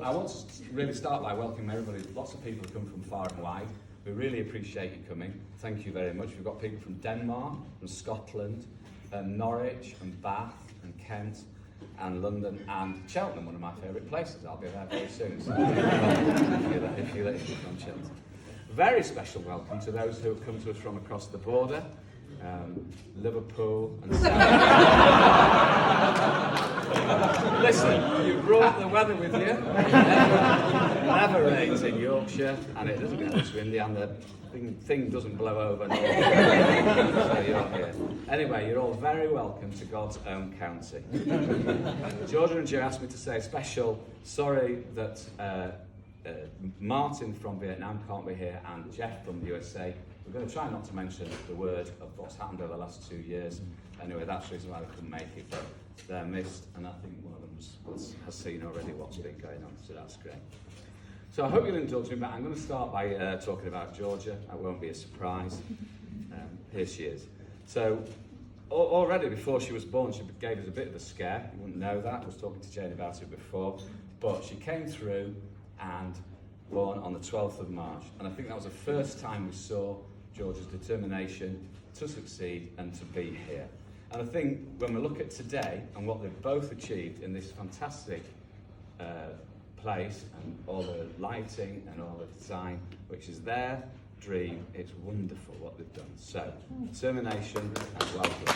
I want to really start by welcoming everybody. Lots of people have come from far and wide. We really appreciate you coming. Thank you very much. We've got people from Denmark, from Scotland, Norwich, and Bath, and Kent, and London, and Cheltenham, one of my favourite places. I'll be there very soon. So if you're from Cheltenham. Very special welcome to those who have come to us from across the border. Liverpool and Listen, you brought the weather with you. Never rains in Yorkshire, and it doesn't get much windy, and the thing doesn't blow over. So you're here. Anyway, you're all very welcome to God's own county. Georgia and Joe asked me to say a special sorry that Martin from Vietnam can't be here, and Jeff from the USA. We're going to try not to mention the word of what's happened over the last 2 years. Anyway, that's the reason why they couldn't make it, but they're missed, and I think one of them has seen already what's been going on, so that's great. So I hope you'll indulge me, but I'm going to start by talking about Georgia. That won't be a surprise. Here she is. So already before she was born, she gave us a bit of a scare. You wouldn't know that. I was talking to Jane about it before. But she came through and born on the 12th of March. And I think that was the first time we saw Georgia's determination to succeed and to be here. And I think when we look at today and what they've both achieved in this fantastic place, and all the lighting and all the design, which is their dream, it's wonderful what they've done. So, determination and welcome.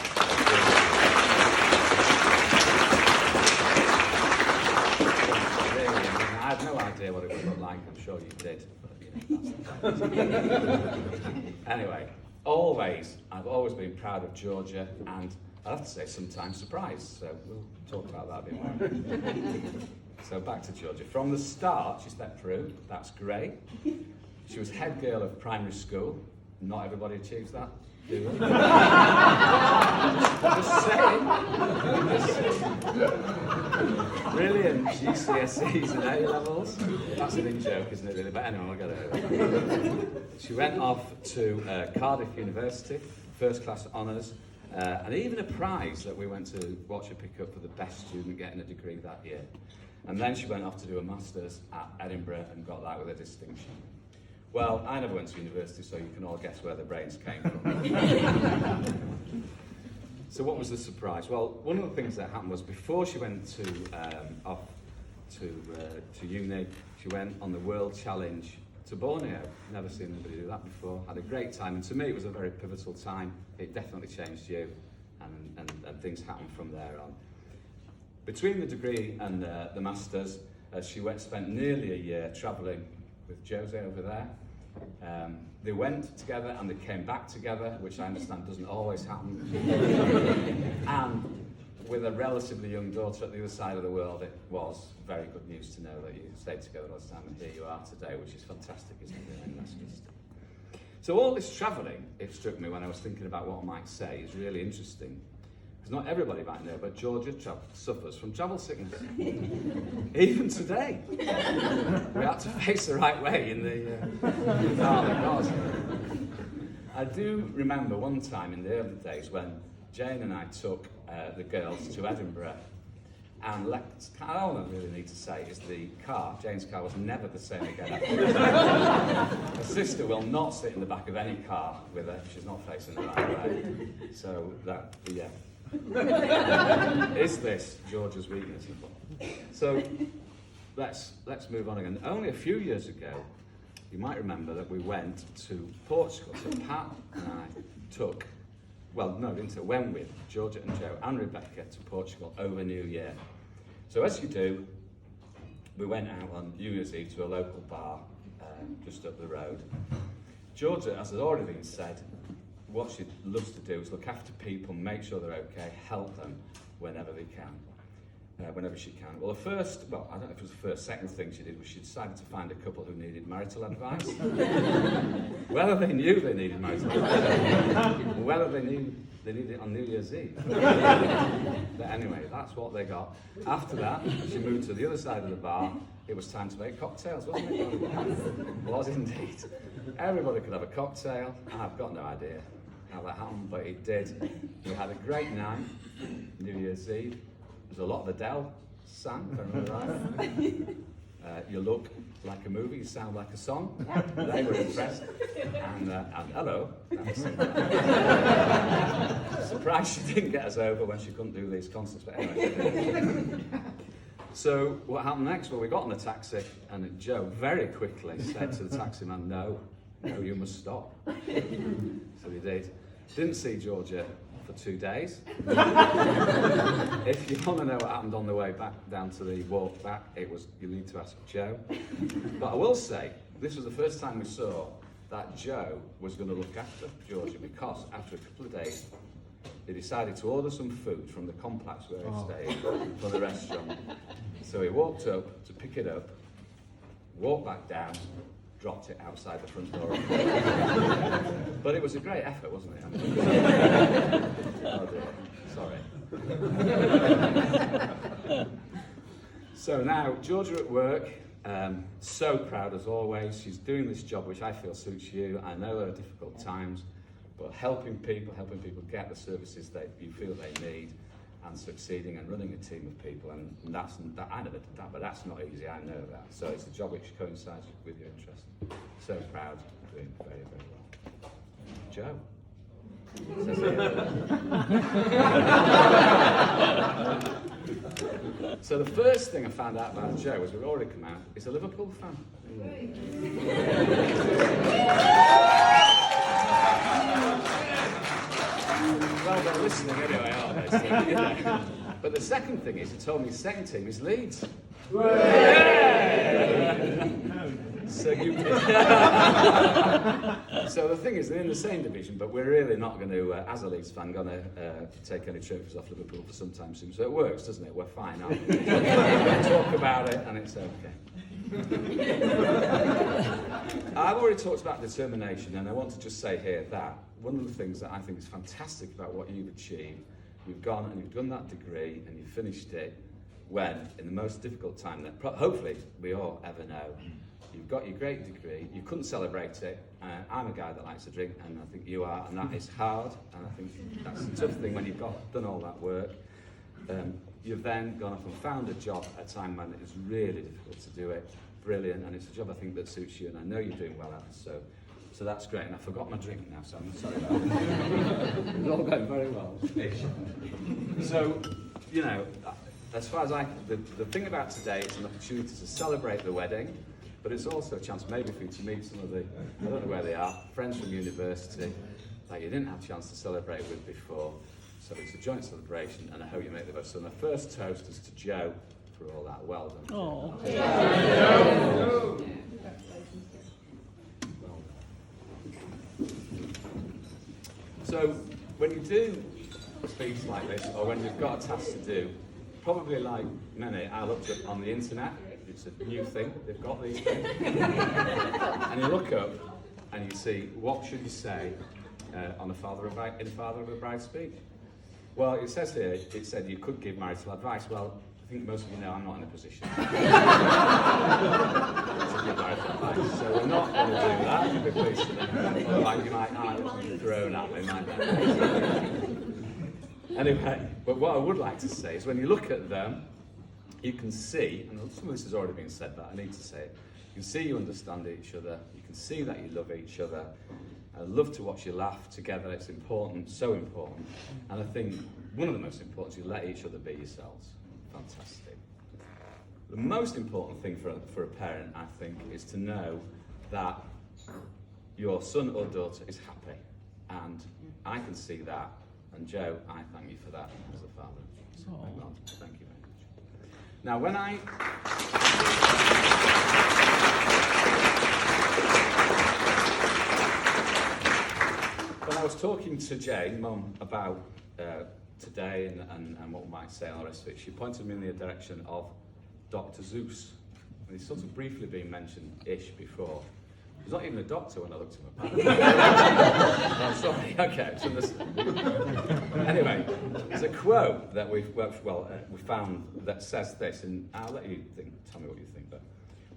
I had no idea what it would look like, I'm sure you did. But, anyway, I've always been proud of Georgia, and I have to say sometimes surprised, so we'll talk about that a bit more. So back to Georgia. From the start, she stepped through, that's great. She was head girl of primary school. Not everybody achieves that, do they? Just saying. Brilliant GCSEs and A-levels. That's a big joke, isn't it, really? But anyway, I'll get it. She went off to Cardiff University, first class honours, and even a prize that we went to watch her pick up for the best student getting a degree that year. And then she went off to do a master's at Edinburgh and got that with a distinction. Well, I never went to university, so you can all guess where the brains came from. So what was the surprise? Well, one of the things that happened was before she went to off to uni, she went on the World Challenge to Borneo. Never seen anybody do that before. Had a great time, and to me it was a very pivotal time. It definitely changed you, and things happened from there on. Between the degree and the masters, she spent nearly a year travelling with Jose over there. They went together and they came back together, which I understand doesn't always happen. And with a relatively young daughter at the other side of the world, it was very good news to know that you stayed together all this time, and here you are today, which is fantastic, isn't it? So all this travelling, it struck me when I was thinking about what I might say, is really interesting. Because not everybody might know, but Georgia suffers from travel sickness. Even today. We had to face the right way in the God. I do remember one time in the early days when Jane and I took the girls to Edinburgh, and all I really need to say is the car, Jane's car, was never the same again. Her sister will not sit in the back of any car with her. She's not facing the right way. So that, yeah. Is this Georgia's weakness? So let's move on again. Only a few years ago, you might remember that we went to Portugal. So Pat and I went with Georgia and Joe and Rebecca to Portugal over New Year. So as you do, we went out on New Year's Eve to a local bar just up the road. Georgia, as has already been said, what she loves to do is look after people, make sure they're okay, help them whenever she can. Well, I don't know if it was the second thing she did was she decided to find a couple who needed marital advice. Whether they knew they needed marital advice, or whether they needed it on New Year's Eve. But anyway, that's what they got. After that, she moved to the other side of the bar. It was time to make cocktails, wasn't it? It was indeed. Everybody could have a cocktail. I've got no idea how that happened, but it did. We had a great night, New Year's Eve. There's a lot of Adele sang, if I remember right. you look like a movie, you sound like a song. They were impressed. And hello. Surprised she didn't get us over when she couldn't do these concerts, but anyway. So what happened next? Well, we got on the taxi, and Joe very quickly said to the taxi man, no, you must stop. So he did. Didn't see Georgia for 2 days. If you want to know what happened on the way back down to the walk back, you need to ask Joe. But I will say, this was the first time we saw that Joe was going to look after Georgia, because after a couple of days, he decided to order some food from the complex where he stayed, from the restaurant. So he walked up to pick it up, walked back down, dropped it outside the front door. But it was a great effort, wasn't it? Oh dear, sorry. So now, Georgia at work, so proud as always. She's doing this job which I feel suits you. I know there are difficult times, but helping people get the services that you feel they need, and succeeding and running a team of people, and I never did that, but that's not easy, I know that. So it's a job which coincides with your interest. So proud, doing very, very well. Joe. So the first thing I found out about Joe, as we've already come out, is a Liverpool fan. Well, they're listening anyway, aren't they? So, you know. But the second thing is, he told me his second team is Leeds. So so the thing is, they're in the same division, but we're really not going to, as a Leeds fan, going to take any trophies off Liverpool for some time soon. So it works, doesn't it? We're fine, aren't we? We talk about it, and it's okay. I've already talked about determination, and I want to just say here that one of the things that I think is fantastic about what you've achieved, you've gone and you've done that degree and you've finished it when, in the most difficult time that hopefully we all ever know, you've got your great degree, you couldn't celebrate it. I'm a guy that likes to drink, and I think you are, and that is hard, and I think that's a tough thing when you've done all that work. You've then gone off and found a job at a time when it is really difficult to do it. Brilliant, and it's a job I think that suits you, and I know you're doing well at it, so that's great. And I forgot my drink now, so I'm sorry about it. It's all going very well. So, you know, as far as the thing about today, it's an opportunity to celebrate the wedding, but it's also a chance maybe for you to meet some of the, I don't know where they are, friends from university that you didn't have a chance to celebrate with before. So it's a joint celebration, and I hope you make the best. So my first toast is to Joe for all that. Well done. Oh. So when you do speaks like this, or when you've got a task to do, probably like many, I looked up on the internet. It's a new thing, they've got these things. And you look up and you see, what should you say in Father of a Bride speech? Well, it says here, it said you could give marital advice. Well, I think most of you know I'm not in a position to give marital advice. So we're not going to do that. You'll be pleased to know. Like you might be thrown at me, might be. Anyway, but what I would like to say is when you look at them, you can see, and some of this has already been said, but I need to say it. You can see you understand each other. You can see that you love each other. I love to watch you laugh together. It's important, so important. And I think one of the most important is you let each other be yourselves. Fantastic. The most important thing for a parent, I think, is to know that your son or daughter is happy. And I can see that. And Joe, I thank you for that as a father. So, well, thank you very much. Now, when I was talking to Jane, Mum, about today and what we might say and all the rest of it, she pointed me in the direction of Dr. Zeus. And he's sort of briefly been mentioned-ish before. He's not even a doctor when I looked him up. Oh, sorry, okay. So anyway, there's a quote that we found that says this, and I'll let you tell me what you think, but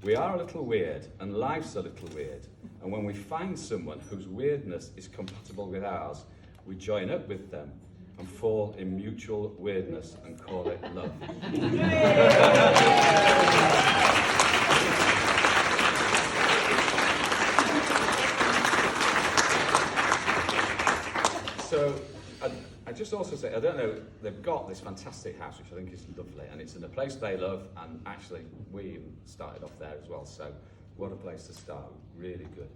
we are a little weird, and life's a little weird, and when we find someone whose weirdness is compatible with ours, we join up with them and fall in mutual weirdness and call it love. just also say, I don't know, they've got this fantastic house, which I think is lovely, and it's in a place they love, and actually we started off there as well, so what a place to start, really good.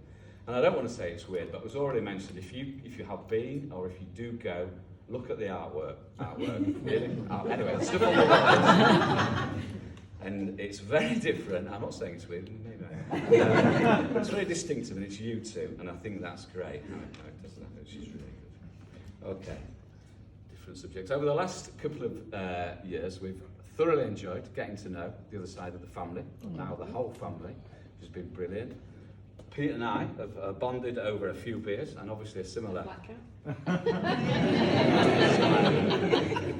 And I don't want to say it's weird, but it was already mentioned, if you have been, or if you do go, look at the artwork, really? Anyway, the stuff on the walls. And it's very different. I'm not saying it's weird, maybe. But it's very distinctive, and it's you two, and I think that's great how it does that. She's really good. Okay, different subjects. Over the last couple of years, we've thoroughly enjoyed getting to know the other side of the family, now the whole family, which has been brilliant. Pete and I have bonded over a few beers, and obviously a similar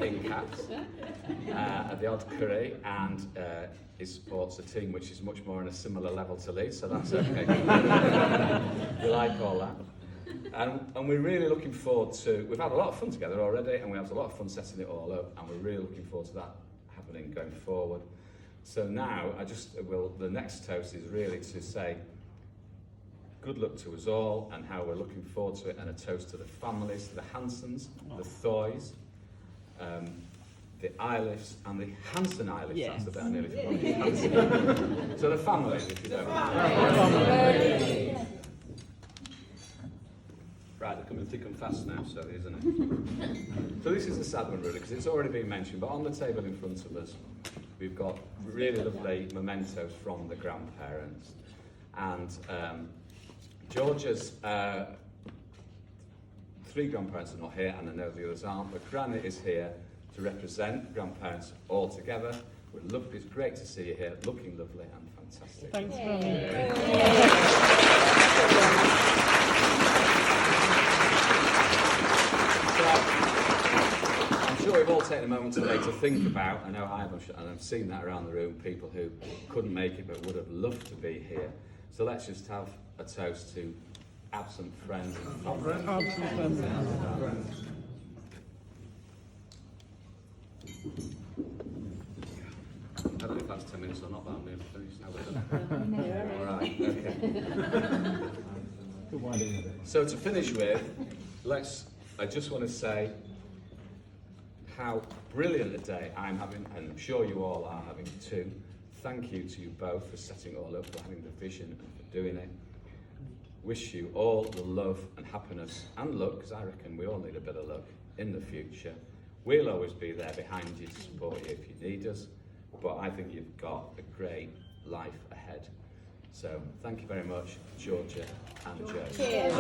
in caps, the odd curry, and he supports a team which is much more on a similar level to Leeds, so that's okay. We like all that. And we're really looking forward to, we've had a lot of fun together already, and we have a lot of fun setting it all up, and we're really looking forward to that happening going forward. So now, the next toast is really to say, good luck to us all, and how we're looking forward to it, and a toast to the families, the Hansons, the Thoys, the Eilifs, and the Hanson Eilifs. Yes. That's the bit I nearly forgot. So the families, if you don't mind. Right, they're coming thick and fast now, so isn't it? So this is a sad one, really, because it's already been mentioned, but on the table in front of us, we've got really lovely mementos from the grandparents. And Georgia's 3 grandparents are not here, and I know the others aren't, but Granny is here to represent grandparents all together. It's great to see you here, looking lovely and fantastic. Thanks, Granny. I'm sure we've all taken a moment today to think about, I know I have, and I've seen that around the room, people who couldn't make it but would have loved to be here. So let's just have a toast to absent friends and family. Absent friends. I don't know if that's 10 minutes or not, but I'm nearly finished now. All right, okay. So to finish with, I just want to say how brilliant a day I'm having, and I'm sure you all are having too. Thank you to you both for setting it all up, for having the vision and for doing it. Wish you all the love and happiness and luck, because I reckon we all need a bit of luck in the future. We'll always be there behind you to support you if you need us, but I think you've got a great life ahead. So thank you very much, Georgia and Joe. Cheers.